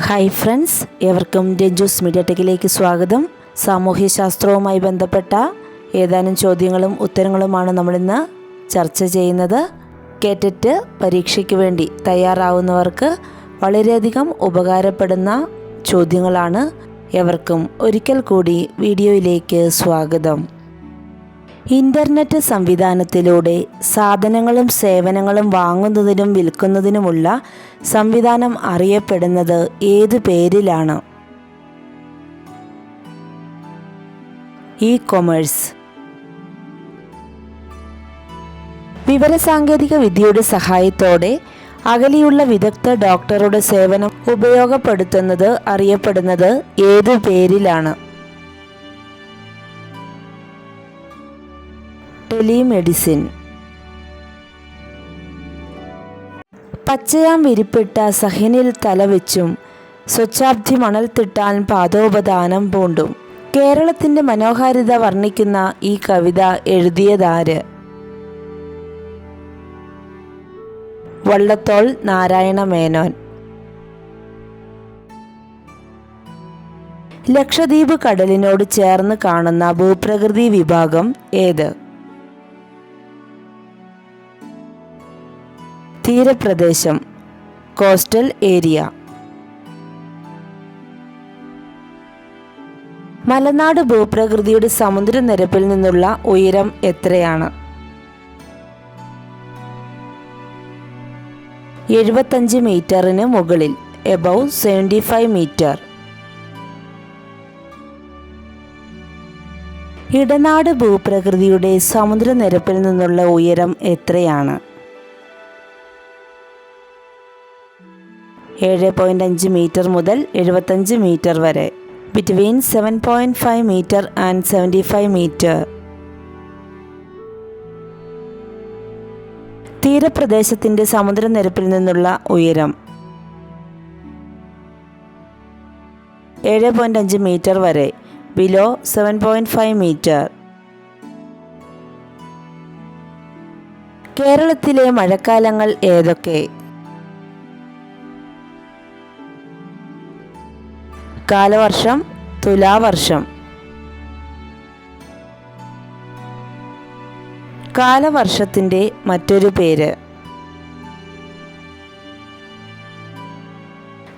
Hi friends, ഏവർക്കും Ranju's media ടെക്കിലേക്ക് സ്വാഗതം. സാമൂഹ്യശാസ്ത്രവുമായി ബന്ധപ്പെട്ട ഏതാനും ചോദ്യങ്ങളും ഉത്തരങ്ങളുമാണ് നമ്മളിന്ന് ചർച്ച ചെയ്യുന്നത്. കേറ്ററ്റ് പരീക്ഷയ്ക്ക് വേണ്ടി തയ്യാറാവുന്നവർക്ക് വളരെയധികം ഉപകാരപ്പെടുന്ന ചോദ്യങ്ങളാണ്. ഏവർക്കും ഒരിക്കൽ കൂടി വീഡിയോയിലേക്ക് സ്വാഗതം. ഇൻ്റർനെറ്റ് സംവിധാനത്തിലൂടെ സാധനങ്ങളും സേവനങ്ങളും വാങ്ങുന്നതിനും വിൽക്കുന്നതിനുമുള്ള സംവിധാനം അറിയപ്പെടുന്നത് ഏതു പേരിലാണ്? ഇ-കൊമേഴ്സ്. വിവരസാങ്കേതിക വിദ്യയുടെ സഹായത്തോടെ അകലെയുള്ള വിദഗ്ധ ഡോക്ടറുടെ സേവനം ഉപയോഗപ്പെടുത്തുന്നത് അറിയപ്പെടുന്നത് ഏതു പേരിലാണ്? ടെലിമെഡിസിൻ. പച്ചയാം വിരിപ്പിട്ട സഹിനിൽ തലവെച്ചും സ്വച്ഛാബ്ദി മണൽ തിട്ടാൻ പാദോപദാനം പൂണ്ടും. കേരളത്തിൻ്റെ മനോഹാരിത വർണ്ണിക്കുന്ന ഈ കവിത എഴുതിയതാര്? വള്ളത്തോൾ നാരായണ മേനോൻ. ലക്ഷദ്വീപ് കടലിനോട് ചേർന്ന് കാണുന്ന ഭൂപ്രകൃതി വിഭാഗം ഏത്? തീരപ്രദേശം, കോസ്റ്റൽ ഏരിയ. മലനാട് ഭൂപ്രകൃതിയുടെ സമുദ്രനിരപ്പിൽ നിന്നുള്ള ഉയരം എത്രയാണ്? 75 മീറ്ററിന് മുകളിൽ, എബവ് 75 മീറ്റർ. ഇടനാട് ഭൂപ്രകൃതിയുടെ സമുദ്രനിരപ്പിൽ നിന്നുള്ള ഉയരം എത്രയാണ്? 7.5 മീറ്റർ മുതൽ 75 മീറ്റർ വരെ, ബിറ്റ്വീൻ 7.5 മീറ്റർ ആൻഡ് 75 മീറ്റർ. തീരപ്രദേശത്തിൻ്റെ സമുദ്രനിരപ്പിൽ നിന്നുള്ള ഉയരം 7.5 മീറ്റർ വരെ, ബിലോ 7.5 മീറ്റർ. കേരളത്തിലെ മഴക്കാലങ്ങൾ ഏതൊക്കെ? കാലവർഷം, തുലാവർഷം. കാലവർഷത്തിൻ്റെ മറ്റൊരു പേര്?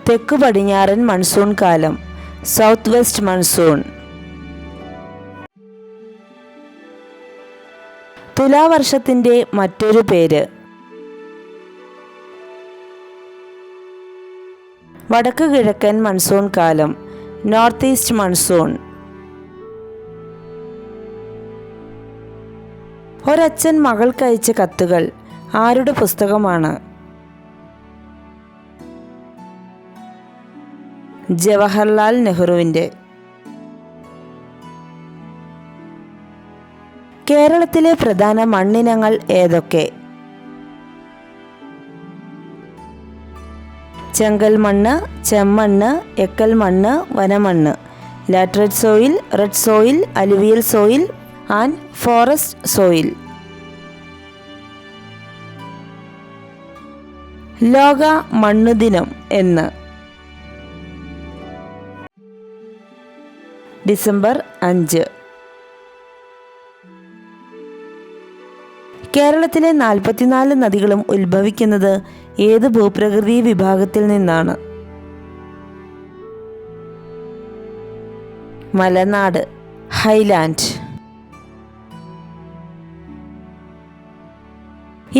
തെക്കു പടിഞ്ഞാറൻ മൺസൂൺ കാലം, സൗത്ത് വെസ്റ്റ് മൺസൂൺ. തുലാവർഷത്തിൻ്റെ മറ്റൊരു പേര്? വടക്ക് കിഴക്കൻ മൺസൂൺ കാലം, നോർത്ത് ഈസ്റ്റ് മൺസൂൺ. ഒരച്ഛൻ മകൾക്കയച്ച കത്തുകൾ ആരുടെ പുസ്തകമാണ്? ജവഹർലാൽ നെഹ്റുവിൻ്റെ. കേരളത്തിലെ പ്രധാന മണ്ണിനങ്ങൾ ഏതൊക്കെ? ചെങ്കൽ മണ്ണ്, ചെമ്മണ്ണ്, എക്കൽ മണ്ണ്, വനമണ്ണ്. Laterite soil, red soil, alluvial soil and forest soil. ലോക മണ്ണുദിനം എന്ന്? ഡിസംബർ 5. കേരളത്തിലെ 44 നദികളും ഉത്ഭവിക്കുന്നത് ഏത് ഭൂപ്രകൃതി വിഭാഗത്തിൽ നിന്നാണ്? മലനാട്, ഹൈലാൻഡ്.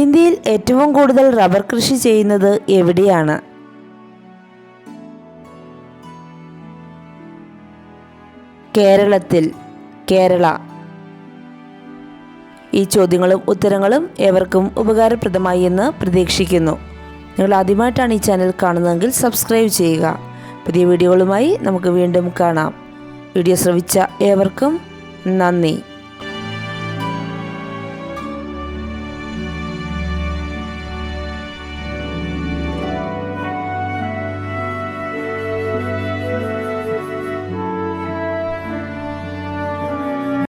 ഇന്ത്യയിൽ ഏറ്റവും കൂടുതൽ റബ്ബർ കൃഷി ചെയ്യുന്നത് എവിടെയാണ്? കേരളത്തിൽ, കേരള. ഈ ചോദ്യങ്ങളും ഉത്തരങ്ങളും ഏവർക്കും ഉപകാരപ്രദമായി എന്ന് പ്രതീക്ഷിക്കുന്നു. നിങ്ങൾ ആദ്യമായിട്ടാണ് ഈ ചാനൽ കാണുന്നതെങ്കിൽ സബ്സ്ക്രൈബ് ചെയ്യുക. പുതിയ വീഡിയോകളുമായി നമുക്ക് വീണ്ടും കാണാം. വീഡിയോ ശ്രവിച്ച ഏവർക്കും നന്ദി.